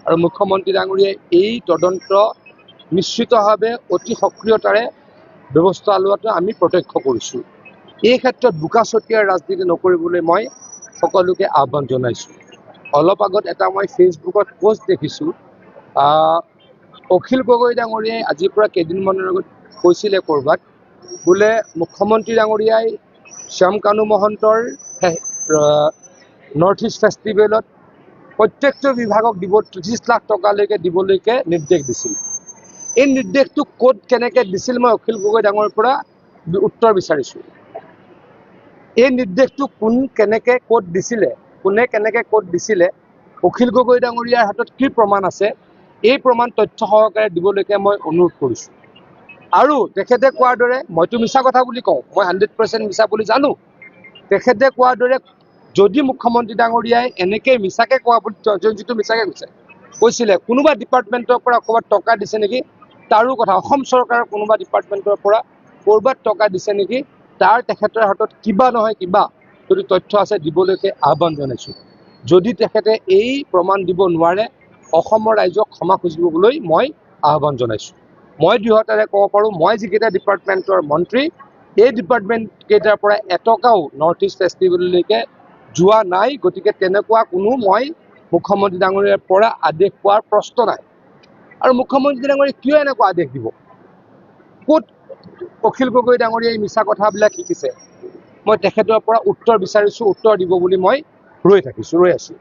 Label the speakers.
Speaker 1: আৰু মুখ্যমন্ত্ৰী ডাঙৰীয়াই এই তদন্ত নিশ্চিতভাৱে অতি সক্ৰিয়তাৰে ব্যৱস্থা লোৱাটো আমি প্ৰত্যক্ষ কৰিছোঁ। এই ক্ষেত্ৰত বোকাচতীয়াৰ ৰাজনীতি নকৰিবলৈ মই সকলোকে আহ্বান জনাইছোঁ। অলপ আগত এটা মই ফেচবুকত পোষ্ট দেখিছোঁ, অখিল গগৈ ডাঙৰীয়াই আজিৰ পৰা কেইদিনমানৰ আগত কৈছিলে ক'ৰবাত বোলে মুখ্যমন্ত্ৰী ডাঙৰীয়াই শ্যাম কানু মহন্তৰ নৰ্থ ইষ্ট ফেষ্টিভেলত প্ৰত্যেকটো বিভাগক 30 লাখ টকালৈকে দিবলৈকে নিৰ্দেশ দিছিল। এই নিৰ্দেশটো ক'ত কেনেকৈ দিছিল মই অখিল গগৈ ডাঙৰীৰ পৰা উত্তৰ বিচাৰিছোঁ। এই নিৰ্দেশটো কোনে কেনেকৈ ক'ত দিছিলে, অখিল গগৈ ডাঙৰীয়াৰ হাতত কি প্ৰমাণ আছে, এই প্ৰমাণ তথ্য সহকাৰে দিবলৈকে মই অনুৰোধ কৰিছোঁ। আৰু তেখেতে কোৱাৰ দৰে মইতো মিছা কথা বুলি কওঁ, মই 100% মিছা বুলি জানো। তেখেতে কোৱাৰ দৰে যদি মুখ্যমন্ত্ৰী ডাঙৰীয়াই এনেকৈ মিছাকৈ কোৱা বুলি যিটো মিছাকৈ কৈছিলে কোনোবা ডিপাৰ্টমেণ্টৰ পৰা ক'ৰবাত টকা দিছে নেকি, তাৰো কথা অসম চৰকাৰৰ কোনোবা ডিপাৰ্টমেণ্টৰ পৰা ক'ৰবাত টকা দিছে নেকি, তাৰ তেখেতৰ হাতত কিবা নহয় কিবা যদি তথ্য আছে দিবলৈকে আহ্বান জনাইছোঁ। যদি তেখেতে এই প্ৰমাণ দিব নোৱাৰে, অসমৰ ৰাইজক ক্ষমা খুজিবলৈ মই আহ্বান জনাইছোঁ। মই দৃঢ়তাৰে ক'ব পাৰোঁ, মই যিকেইটা ডিপাৰ্টমেণ্টৰ মন্ত্ৰী, এই ডিপাৰ্টমেণ্ট কেইটাৰ পৰা এটকাও নৰ্থ ইষ্ট ফেষ্টিভেললৈকে যোৱা নাই। গতিকে তেনেকুৱা কোনো মই মুখ্যমন্ত্ৰী ডাঙৰীয়াৰ পৰা আদেশ পোৱাৰ প্ৰশ্ন নাই। আৰু মুখ্যমন্ত্ৰী ডাঙৰীয়াই কিয় এনেকুৱা আদেশ দিব? ক'ত অখিল গগৈ ডাঙৰীয়াই মিছা কথাবিলাক শিকিছে? মই তেখেতৰ পৰা উত্তৰ বিচাৰিছোঁ, উত্তৰ দিব বুলি মই ৰৈ আছোঁ।